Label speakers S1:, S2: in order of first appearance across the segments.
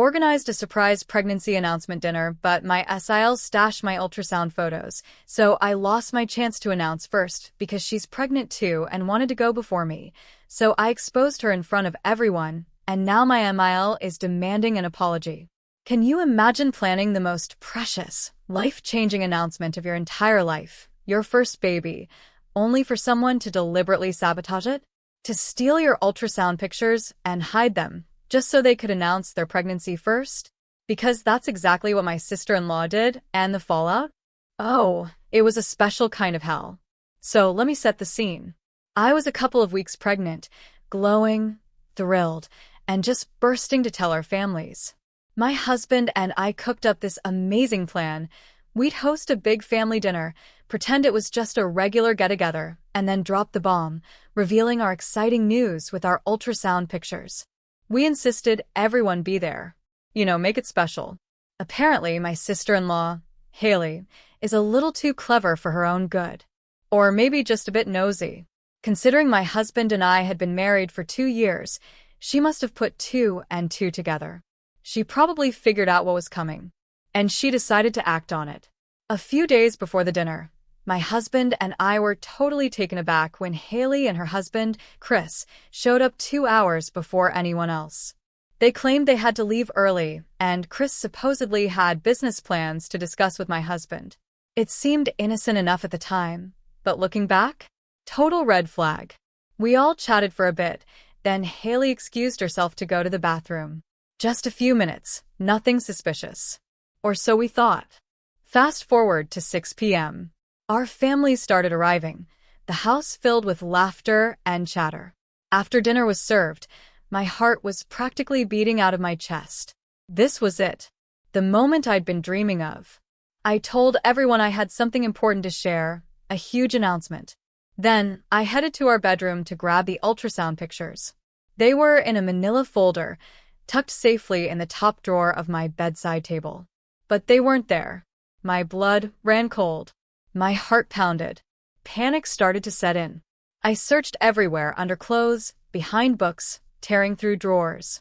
S1: organized a surprise pregnancy announcement dinner, but my SIL stashed my ultrasound photos, so I lost my chance to announce first because she's pregnant too and wanted to go before me. So I exposed her in front of everyone, and now my MIL is demanding an apology. Can you imagine planning the most precious, life-changing announcement of your entire life, your first baby, only for someone to deliberately sabotage it? To steal your ultrasound pictures and hide them, just so they could announce their pregnancy first? Because that's exactly what my sister-in-law did, and the fallout? Oh, it was a special kind of hell. So let me set the scene. I was a couple of weeks pregnant, glowing, thrilled, and just bursting to tell our families. My husband and I cooked up this amazing plan. We'd host a big family dinner, pretend it was just a regular get-together, and then drop the bomb, revealing our exciting news with our ultrasound pictures. We insisted everyone be there. Make it special. Apparently, my sister-in-law, Haley, is a little too clever for her own good. Or maybe just a bit nosy. Considering my husband and I had been married for 2 years, she must have put 2 and 2 together. She probably figured out what was coming, and she decided to act on it. A few days before the dinner, my husband and I were totally taken aback when Haley and her husband, Chris, showed up 2 hours before anyone else. They claimed they had to leave early, and Chris supposedly had business plans to discuss with my husband. It seemed innocent enough at the time, but looking back, total red flag. We all chatted for a bit, then Haley excused herself to go to the bathroom. Just a few minutes, nothing suspicious. Or so we thought. Fast forward to 6 p.m. Our families started arriving, the house filled with laughter and chatter. After dinner was served, my heart was practically beating out of my chest. This was it, the moment I'd been dreaming of. I told everyone I had something important to share, a huge announcement. Then, I headed to our bedroom to grab the ultrasound pictures. They were in a manila folder, tucked safely in the top drawer of my bedside table. But they weren't there. My blood ran cold. My heart pounded. Panic started to set in. I searched everywhere, under clothes, behind books, tearing through drawers.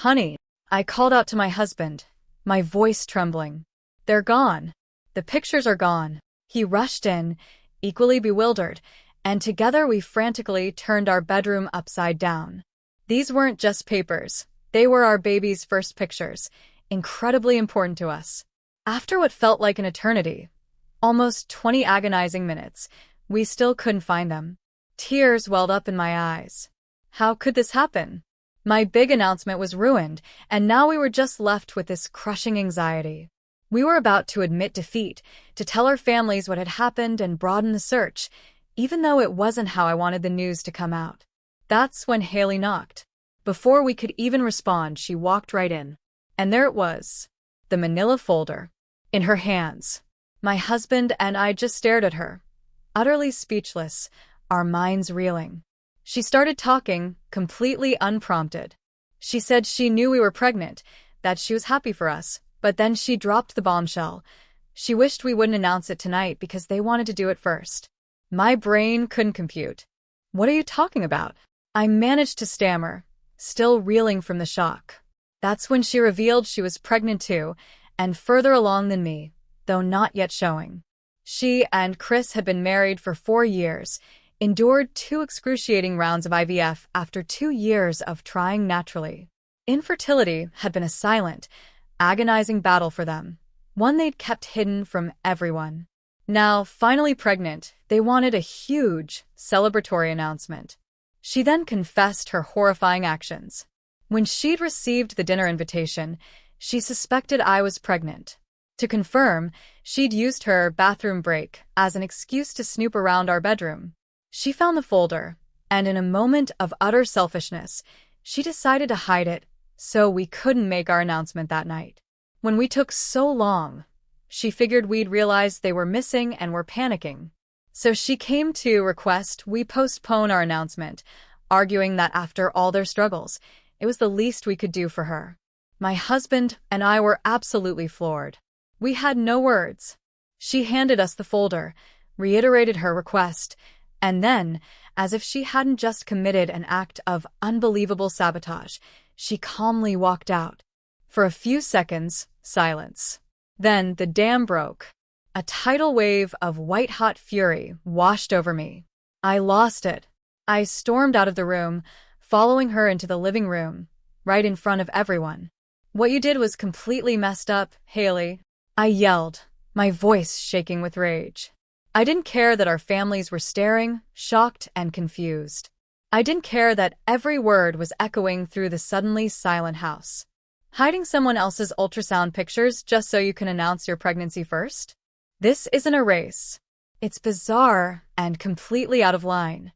S1: "Honey," I called out to my husband, my voice trembling. "They're gone. The pictures are gone." He rushed in, equally bewildered, and together we frantically turned our bedroom upside down. These weren't just papers. They were our baby's first pictures, incredibly important to us. After what felt like an eternity, almost 20 agonizing minutes, we still couldn't find them. Tears welled up in my eyes. How could this happen? My big announcement was ruined, and now we were just left with this crushing anxiety. We were about to admit defeat, to tell our families what had happened and broaden the search, even though it wasn't how I wanted the news to come out. That's when Haley knocked. Before we could even respond, she walked right in. And there it was, the manila folder, in her hands. My husband and I just stared at her, utterly speechless, our minds reeling. She started talking, completely unprompted. She said she knew we were pregnant, that she was happy for us, but then she dropped the bombshell. She wished we wouldn't announce it tonight because they wanted to do it first. My brain couldn't compute. "What are you talking about?" I managed to stammer, still reeling from the shock. That's when she revealed she was pregnant too, and further along than me, though not yet showing. She and Chris had been married for 4 years, endured 2 excruciating rounds of IVF after 2 years of trying naturally. Infertility had been a silent, agonizing battle for them, one they'd kept hidden from everyone. Now, finally pregnant, they wanted a huge, celebratory announcement. She then confessed her horrifying actions. When she'd received the dinner invitation, she suspected I was pregnant. To confirm, she'd used her bathroom break as an excuse to snoop around our bedroom. She found the folder, and in a moment of utter selfishness, she decided to hide it so we couldn't make our announcement that night. When we took so long, she figured we'd realized they were missing and were panicking. So she came to request we postpone our announcement, arguing that after all their struggles, it was the least we could do for her. My husband and I were absolutely floored. We had no words. She handed us the folder, reiterated her request, and then, as if she hadn't just committed an act of unbelievable sabotage, she calmly walked out. For a few seconds, silence. Then the dam broke. A tidal wave of white-hot fury washed over me. I lost it. I stormed out of the room, following her into the living room, right in front of everyone. "What you did was completely messed up, Haley," I yelled, my voice shaking with rage. I didn't care that our families were staring, shocked and confused. I didn't care that every word was echoing through the suddenly silent house. Hiding someone else's ultrasound pictures just so you can announce your pregnancy first? This isn't a race. It's bizarre and completely out of line.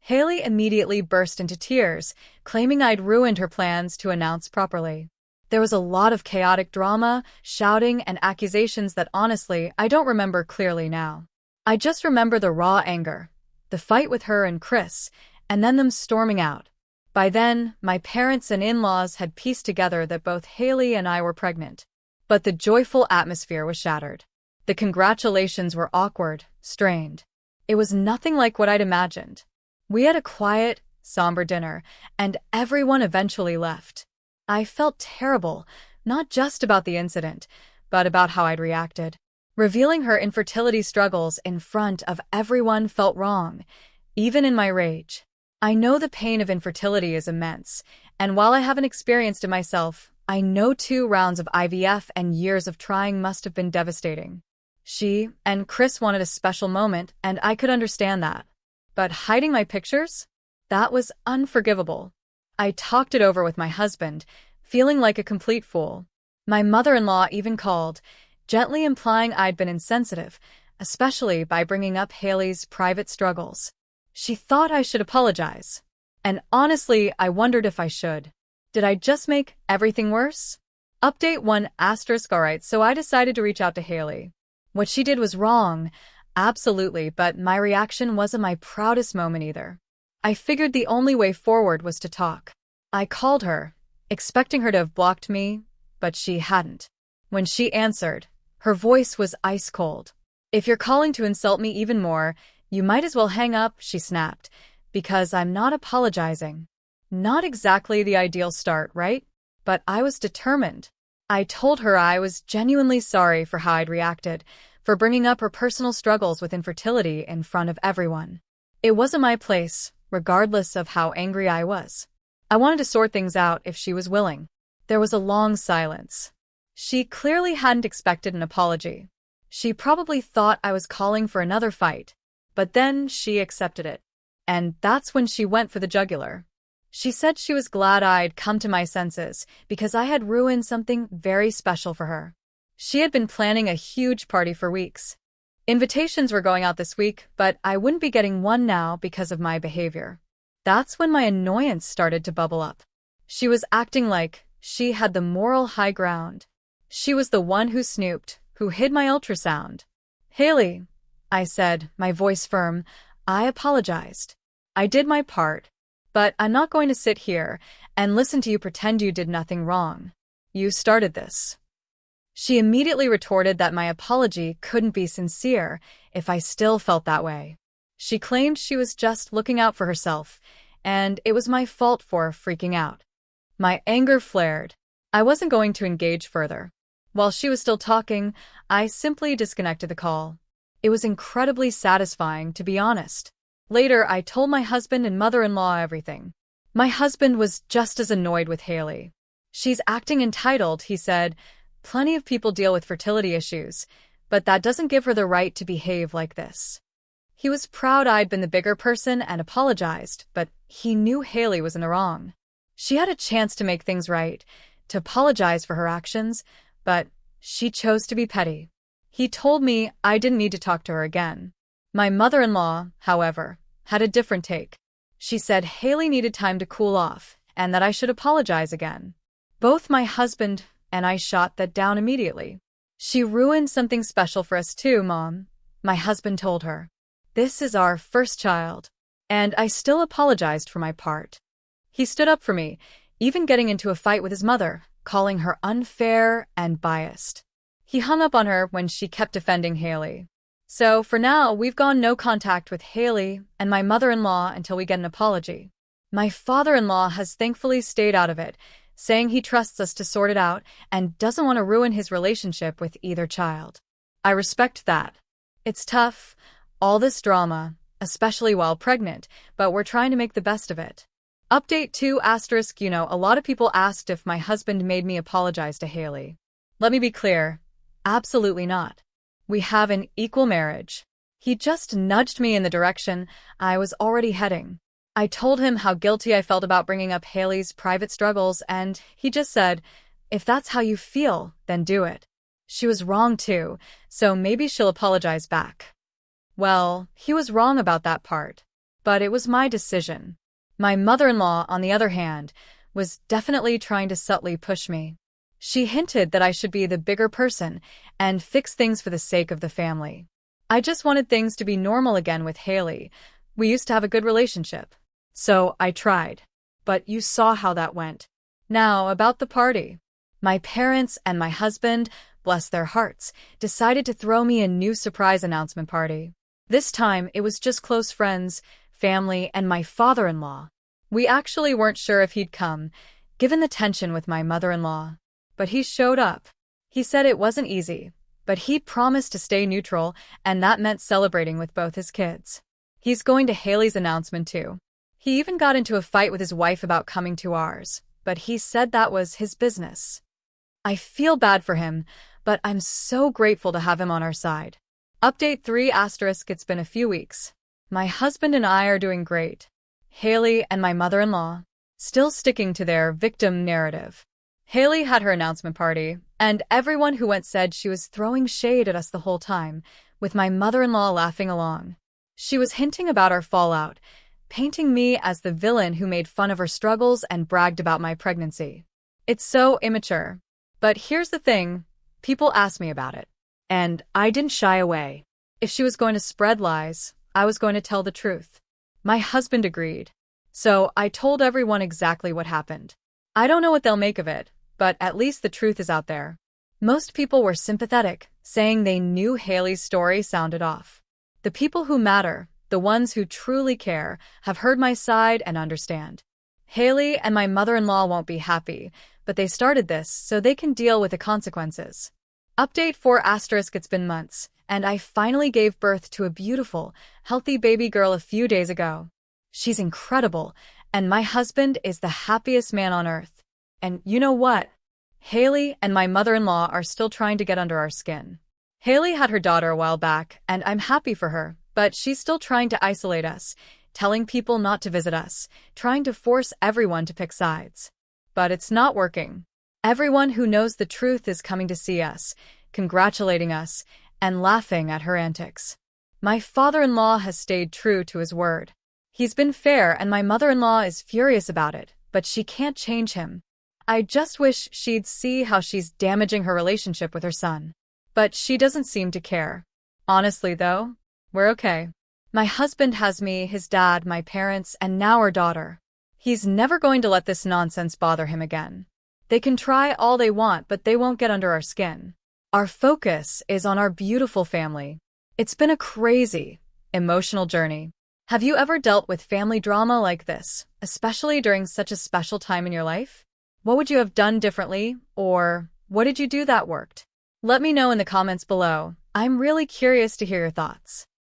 S1: Haley immediately burst into tears, claiming I'd ruined her plans to announce properly. There was a lot of chaotic drama, shouting, and accusations that honestly I don't remember clearly now. I just remember the raw anger, the fight with her and Chris, and then them storming out. By then, my parents and in-laws had pieced together that both Haley and I were pregnant. But the joyful atmosphere was shattered. The congratulations were awkward, strained. It was nothing like what I'd imagined. We had a quiet, somber dinner, and everyone eventually left. I felt terrible, not just about the incident, but about how I'd reacted. Revealing her infertility struggles in front of everyone felt wrong, even in my rage. I know the pain of infertility is immense, and while I haven't experienced it myself, I know 2 rounds of IVF and years of trying must have been devastating. She and Chris wanted a special moment, and I could understand that. But hiding my pictures? That was unforgivable. I talked it over with my husband, feeling like a complete fool. My mother-in-law even called, gently implying I'd been insensitive, especially by bringing up Haley's private struggles. She thought I should apologize. And honestly, I wondered if I should. Did I just make everything worse? Update 1 *. Alright, so I decided to reach out to Haley. What she did was wrong, absolutely, but my reaction wasn't my proudest moment either. I figured the only way forward was to talk. I called her, expecting her to have blocked me, but she hadn't. When she answered, her voice was ice cold. "If you're calling to insult me even more, you might as well hang up," she snapped, "because I'm not apologizing." Not exactly the ideal start, right? But I was determined. I told her I was genuinely sorry for how I'd reacted, for bringing up her personal struggles with infertility in front of everyone. It wasn't my place, regardless of how angry I was. I wanted to sort things out if she was willing. There was a long silence. She clearly hadn't expected an apology. She probably thought I was calling for another fight. But then she accepted it. And that's when she went for the jugular. She said she was glad I'd come to my senses because I had ruined something very special for her. She had been planning a huge party for weeks. Invitations were going out this week, but I wouldn't be getting one now because of my behavior. That's when my annoyance started to bubble up. She was acting like she had the moral high ground. She was the one who snooped, who hid my ultrasound. "Haley," I said, my voice firm, "I apologized. I did my part. But I'm not going to sit here and listen to you pretend you did nothing wrong. You started this." She immediately retorted that my apology couldn't be sincere if I still felt that way. She claimed she was just looking out for herself, and it was my fault for freaking out. My anger flared. I wasn't going to engage further. While she was still talking, I simply disconnected the call. It was incredibly satisfying, to be honest. Later, I told my husband and mother-in-law everything. My husband was just as annoyed with Haley. "She's acting entitled," he said. "Plenty of people deal with fertility issues, but that doesn't give her the right to behave like this." He was proud I'd been the bigger person and apologized, but he knew Haley was in the wrong. She had a chance to make things right, to apologize for her actions, but she chose to be petty. He told me I didn't need to talk to her again. My mother-in-law, however, had a different take. She said Haley needed time to cool off and that I should apologize again. Both my husband and I shot that down immediately. "She ruined something special for us too, Mom," my husband told her. "This is our first child." And I still apologized for my part. He stood up for me, even getting into a fight with his mother, calling her unfair and biased. He hung up on her when she kept defending Haley. So, for now, we've gone no contact with Haley and my mother-in-law until we get an apology. My father-in-law has thankfully stayed out of it, saying he trusts us to sort it out and doesn't want to ruin his relationship with either child. I respect that. It's tough, all this drama, especially while pregnant, but we're trying to make the best of it. Update 2 asterisk, a lot of people asked if my husband made me apologize to Haley. Let me be clear, absolutely not. We have an equal marriage. He just nudged me in the direction I was already heading. I told him how guilty I felt about bringing up Haley's private struggles, and he just said, if that's how you feel, then do it. She was wrong too, so maybe she'll apologize back. Well, he was wrong about that part, but it was my decision. My mother-in-law, on the other hand, was definitely trying to subtly push me. She hinted that I should be the bigger person and fix things for the sake of the family. I just wanted things to be normal again with Haley. We used to have a good relationship. So I tried. But you saw how that went. Now, about the party. My parents and my husband, bless their hearts, decided to throw me a new surprise announcement party. This time, it was just close friends, family, and my father-in-law. We actually weren't sure if he'd come, given the tension with my mother-in-law. But he showed up. He said it wasn't easy, but he promised to stay neutral, and that meant celebrating with both his kids. He's going to Haley's announcement too. He even got into a fight with his wife about coming to ours, but he said that was his business. I feel bad for him, but I'm so grateful to have him on our side. Update 3 asterisk, it's been a few weeks. My husband and I are doing great. Haley and my mother-in-law, still sticking to their victim narrative. Haley had her announcement party, and everyone who went said she was throwing shade at us the whole time, with my mother-in-law laughing along. She was hinting about our fallout, painting me as the villain who made fun of her struggles and bragged about my pregnancy. It's so immature. But here's the thing, people asked me about it, and I didn't shy away. If she was going to spread lies, I was going to tell the truth. My husband agreed. So I told everyone exactly what happened. I don't know what they'll make of it, but at least the truth is out there. Most people were sympathetic, saying they knew Haley's story sounded off. The people who matter, the ones who truly care, have heard my side and understand. Haley and my mother-in-law won't be happy, but they started this so they can deal with the consequences. Update 4 asterisk, it's been months, and I finally gave birth to a beautiful, healthy baby girl a few days ago. She's incredible, and my husband is the happiest man on earth. And you know what? Haley and my mother-in-law are still trying to get under our skin. Haley had her daughter a while back, and I'm happy for her, but she's still trying to isolate us, telling people not to visit us, trying to force everyone to pick sides. But it's not working. Everyone who knows the truth is coming to see us, congratulating us, and laughing at her antics. My father-in-law has stayed true to his word. He's been fair, and my mother-in-law is furious about it, but she can't change him. I just wish she'd see how she's damaging her relationship with her son. But she doesn't seem to care. Honestly, though, we're okay. My husband has me, his dad, my parents, and now our daughter. He's never going to let this nonsense bother him again. They can try all they want, but they won't get under our skin. Our focus is on our beautiful family. It's been a crazy, emotional journey. Have you ever dealt with family drama like this, especially during such a special time in your life? What would you have done differently, or what did you do that worked? Let me know in the comments below. I'm really curious to hear your thoughts.